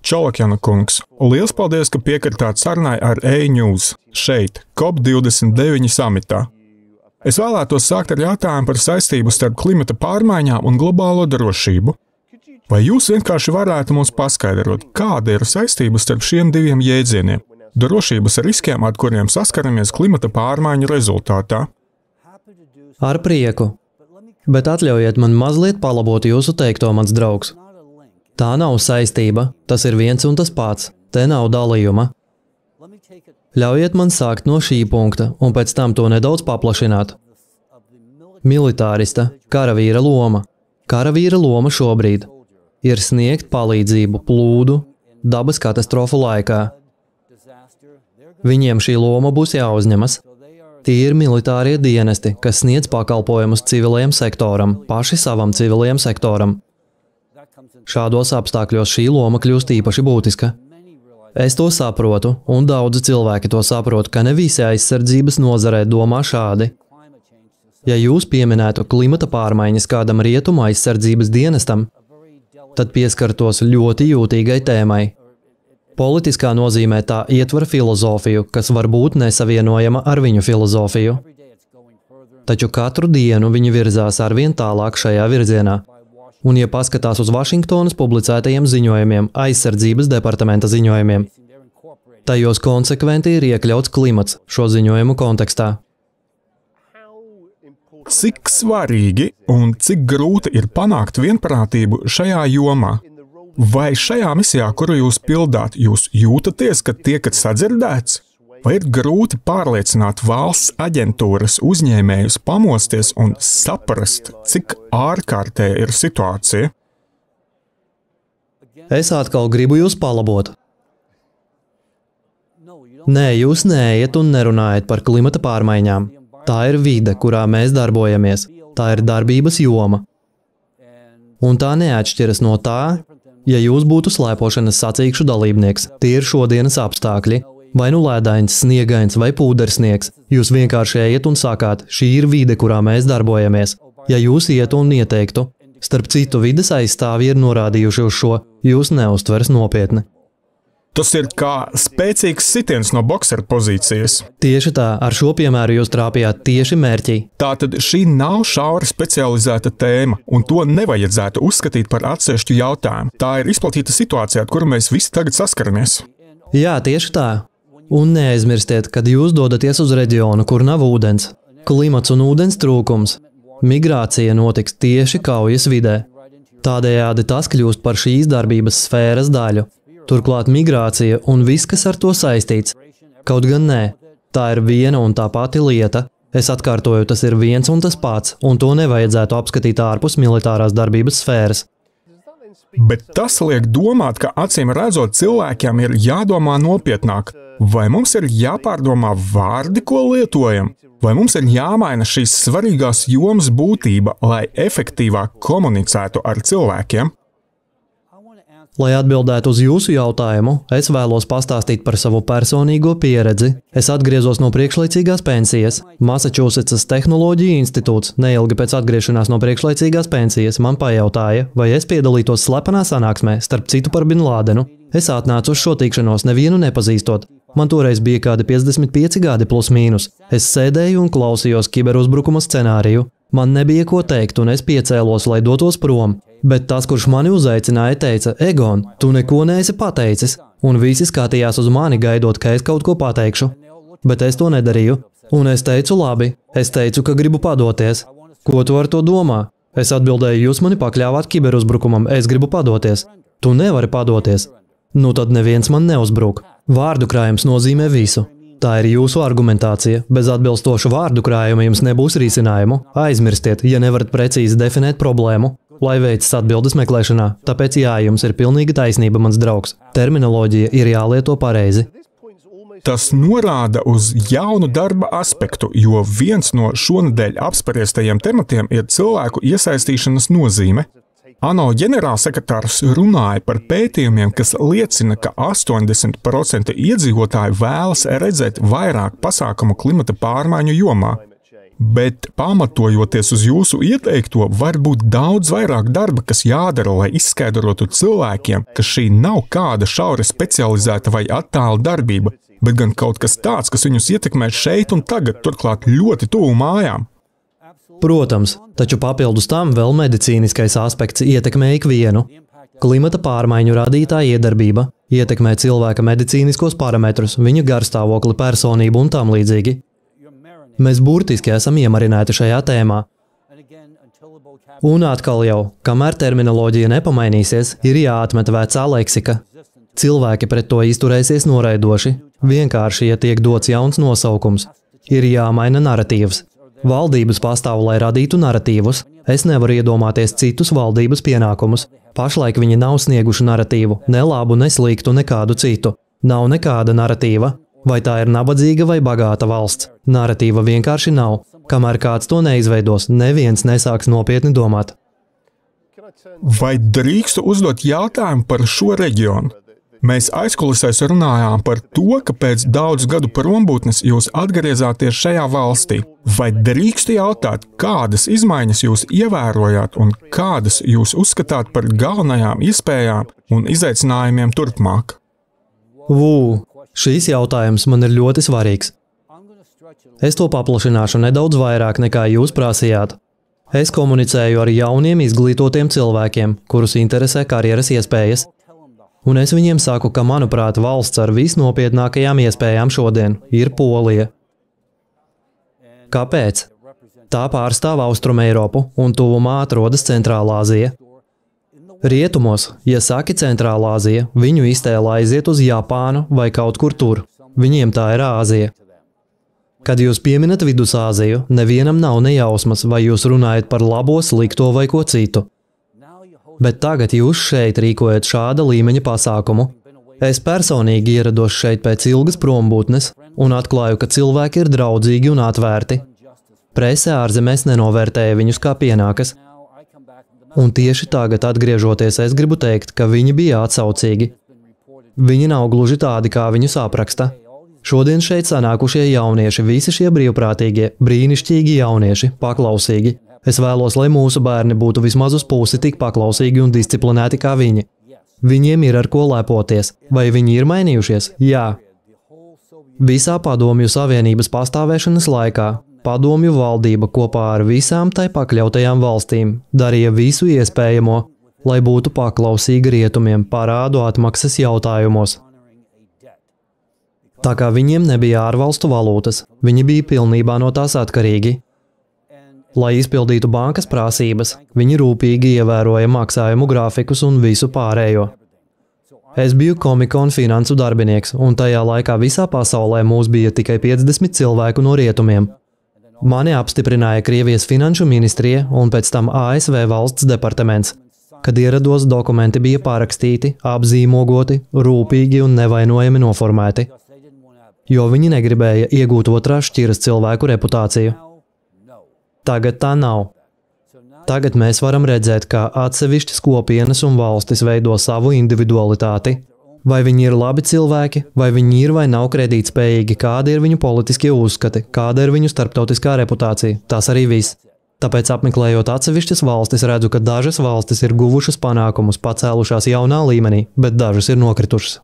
Čolakjana kungs, liels paldies, ka piekritāt sarunai ar E-News šeit, COP29 samitā. Es vēlētos sākt ar jautājumu par saistību starp klimata pārmaiņām un globālo drošību. Vai jūs vienkārši varētu mums paskaidrot, kāda ir saistība starp šiem diviem jēdzieniem? Drošības riskiem, ar kuriem saskaramies klimata pārmaiņu rezultātā? Ar prieku. Bet atļaujiet man mazliet palabot jūsu teikto, mans draugs. Tā nav saistība, tas ir viens un tas pats, te nav dalījuma. Ļaujiet man sākt no šī punkta un pēc tam to nedaudz paplašināt. Militārista, karavīra loma. Karavīra loma šobrīd ir sniegt palīdzību plūdu, dabas katastrofu laikā. Viņiem šī loma būs jāuzņemas. Tie ir militārie dienesti, kas sniedz pakalpojumus civilajam sektoram, paši savam civilajam sektoram. Šādos apstākļos šī loma kļūst īpaši būtiska. Es to saprotu, un daudzi cilvēki to saprot, ka ne visi aizsardzības nozarē domā šādi. Ja jūs pieminētu klimata pārmaiņas kādam rietumu aizsardzības dienestam, tad pieskartos ļoti jūtīgai tēmai. Politiskā nozīmē tā ietver filozofiju, kas var būt nesavienojama ar viņu filozofiju. Taču katru dienu viņi virzās arvien tālāk šajā virzienā. Un, ja paskatās uz Vašingtonas publicētajiem ziņojumiem, aizsardzības departamenta ziņojumiem, tajos konsekventi ir iekļauts klimats šo ziņojumu kontekstā. Cik svarīgi un cik grūti ir panākt vienprātību šajā jomā? Vai šajā misijā, kuru jūs pildāt, jūs jūtaties, ka tiekat sadzirdēts? Vai ir grūti pārliecināt valsts aģentūras uzņēmējus pamosties un saprast, cik ārkārtēja ir situācija? Es atkal gribu jūs palabot. Nē, jūs neejat un nerunājat par klimata pārmaiņām. Tā ir vide, kurā mēs darbojamies. Tā ir darbības joma. Un tā neatšķiras no tā, ja jūs būtu slēpošanas sacīkšu dalībnieks. Tie ir šodienas apstākļi. Vai nu lēdains, sniegains vai pūdersniegs. Jūs vienkārši ejat un sakāt, šī ir vide, kurā mēs darbojamies. Ja jūs ietu un ieteiktu, starp citu vides aizstāvji ir norādījuši uz šo, jūs neuztvers nopietni. Tas ir kā spēcīgs sitiens no boksera pozīcijas. Tieši tā, ar šo piemēru jūs trāpījāt tieši mērķī. Tātad šī nav šaura specializēta tēma, un to nevajadzētu uzskatīt par atsevišķu jautājumu. Tā ir izplatīta situācija, ar kuru mēs visi tagad saskaramies. Jā, tieši tā. Un neaizmirstiet, kad jūs dodaties uz reģionu, kur nav ūdens. Klimats un ūdens trūkums. Migrācija notiks tieši kaujas vidē. Tādējādi tas kļūst par šīs darbības sfēras daļu. Turklāt migrācija un viss, kas ar to saistīts. Kaut gan nē, tā ir viena un tā pati lieta. Es atkārtoju, tas ir viens un tas pats, un to nevajadzētu apskatīt ārpus militārās darbības sfēras. Bet tas liek domāt, ka acīm redzot cilvēkiem ir jādomā nopietnāk. Vai mums ir jāpārdomā vārdi, ko lietojam? Vai mums ir jāmaina šīs svarīgās jomas būtība, lai efektīvāk komunicētu ar cilvēkiem? Lai atbildētu uz jūsu jautājumu, es vēlos pastāstīt par savu personīgo pieredzi. Es atgriezos no priekšlaicīgās pensijas. Massachusettsas Tehnoloģiju institūts neilgi pēc atgriešanās no priekšlaicīgās pensijas man pajautāja, vai es piedalītos slepenā sanāksmē, starp citu par Bin Lādenu. Es atnācu uz šo tikšanos nevienu nepazīstot. Man toreiz bija kādi 55 gadi plus mīnus. Es sēdēju un klausījos kiberuzbrukuma scenāriju. Man nebija ko teikt, un es piecēlos, lai dotos prom. Bet tas, kurš mani uzaicināja, teica, Egon, tu neko neesi pateicis, un visi skatījās uz mani, gaidot, ka es kaut ko pateikšu. Bet es to nedarīju, un es teicu labi, es teicu, ka gribu padoties. Ko tu ar to domā? Es atbildēju, jūs mani pakļāvāt kiberuzbrukumam, es gribu padoties. Tu nevari padoties. Nu tad neviens man neuzbruk. Vārdu krājums nozīmē visu. Tā ir jūsu argumentācija. Bez atbilstoša vārdu krājuma jums nebūs risinājumu. Aizmirstiet, ja nevarat precīzi definēt problēmu. Lai veicas atbildes meklēšanā, tāpēc jā, jums ir pilnīga taisnība, mans draugs. Terminoloģija ir jālieto pareizi. Tas norāda uz jaunu darba aspektu, jo viens no šonedēļ apspriestajiem tematiem ir cilvēku iesaistīšanas nozīme. ANO ģenerālsekretārs runāja par pētījumiem, kas liecina, ka 80% iedzīvotāji vēlas redzēt vairāk pasākumu klimata pārmaiņu jomā. Bet pamatojoties uz jūsu ieteikto, var būt daudz vairāk darba, kas jādara, lai izskaidrotu cilvēkiem, ka šī nav kāda šauri specializēta vai attāla darbība, bet gan kaut kas tāds, kas viņus ietekmē šeit un tagad, turklāt ļoti tuvu mājām. Protams, taču papildus tam vēl medicīniskais aspekts ietekmē ikvienu. Klimata pārmaiņu radītā iedarbība ietekmē cilvēka medicīniskos parametrus, viņa garstāvokli, personību un tam līdzīgi. Mēs burtiski esam iemarināti šajā tēmā. Un atkal jau, kamēr terminoloģija nepamainīsies, ir jāatmet vecā leksika. Cilvēki pret to izturēsies noraidoši, vienkārši, ja tiek dots jauns nosaukums. Ir jāmaina naratīvs. Valdības pastāv, lai radītu naratīvus. Es nevaru iedomāties citus valdības pienākumus. Pašlaik viņi nav snieguši naratīvu, ne labu, ne sliktu, nekādu citu. Nav nekāda naratīva. Vai tā ir nabadzīga vai bagāta valsts? Naratīva vienkārši nav. Kamēr kāds to neizveidos, neviens nesāks nopietni domāt. Vai drīkstu uzdot jautājumu par šo reģionu? Mēs aizkulisēs runājām par to, ka pēc daudzu gadu prombūtnes jūs atgriezāties šajā valstī. Vai drīkstu jautāt, kādas izmaiņas jūs ievērojāt un kādas jūs uzskatāt par galvenajām iespējām un izaicinājumiem turpmāk? Šīs jautājums man ir ļoti svarīgs. Es to paplašināšu nedaudz vairāk nekā jūs prasījāt. Es komunicēju ar jauniem izglītotiem cilvēkiem, kurus interesē karjeras iespējas. Un es viņiem saku, ka, manuprāt, valsts ar visnopietnākajām iespējām šodien ir Polija. Kāpēc? Tā pārstāv Austrumeiropu un tuvumā atrodas Centrālāzija. Rietumos, ja saki Centrālāzija, viņu iztēle aiziet uz Japānu vai kaut kur tur. Viņiem tā ir Āzija. Kad jūs pieminat Vidusāziju, nevienam nav nejausmas, vai jūs runājat par labo, slikto vai ko citu. Bet tagad jūs šeit rīkojat šāda līmeņa pasākumu. Es personīgi ierados šeit pēc ilgas prombūtnes un atklāju, ka cilvēki ir draudzīgi un atvērti. Prese ārzemēs nenovērtēja viņus kā pienākas. Un tieši tagad, atgriežoties, es gribu teikt, ka viņi bija atsaucīgi. Viņi nav gluži tādi, kā viņus apraksta. Šodien šeit sanākušie jaunieši, visi šie brīvprātīgie, brīnišķīgi jaunieši, paklausīgi. Es vēlos, lai mūsu bērni būtu vismaz uz pusi tik paklausīgi un disciplinēti kā viņi. Viņiem ir ar ko lepoties. Vai viņi ir mainījušies? Jā. Visā Padomju Savienības pastāvēšanas laikā Padomju valdība kopā ar visām tai pakļautajām valstīm darīja visu iespējamo, lai būtu paklausīga rietumiem parādu atmaksas jautājumos. Tā kā viņiem nebija ārvalstu valūtas, viņi bija pilnībā no tās atkarīgi. Lai izpildītu bankas prasības, viņi rūpīgi ievēroja maksājumu grafikus un visu pārējo. Es biju Komikon finansu darbinieks, un tajā laikā visā pasaulē mūs bija tikai 50 cilvēku no rietumiem. Mani apstiprināja Krievijas finanšu ministrija un pēc tam ASV valsts departaments. Kad ierados, dokumenti bija pārakstīti, apzīmogoti, rūpīgi un nevainojami noformēti, jo viņi negribēja iegūt otrās šķiras cilvēku reputāciju. Tagad tā nav. Tagad mēs varam redzēt, kā atsevišķas kopienas un valstis veido savu individualitāti. Vai viņi ir labi cilvēki, vai viņi ir vai nav kredītspējīgi, kādi ir viņu politiskie uzskati, kāda ir viņu starptautiskā reputācija, tas arī viss. Tāpēc apmeklējot atsevišķas valstis, redzu, ka dažas valstis ir guvušas panākumus, pacēlušās jaunā līmenī, bet dažas ir nokritušas.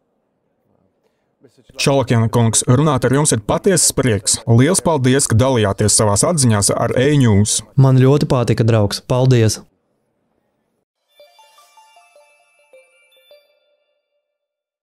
Čolakjana kungs, runāt ar jums ir patiesas prieks. Liels paldies, ka dalījāties savās atziņās ar e-News. Man ļoti patika, draugs. Paldies!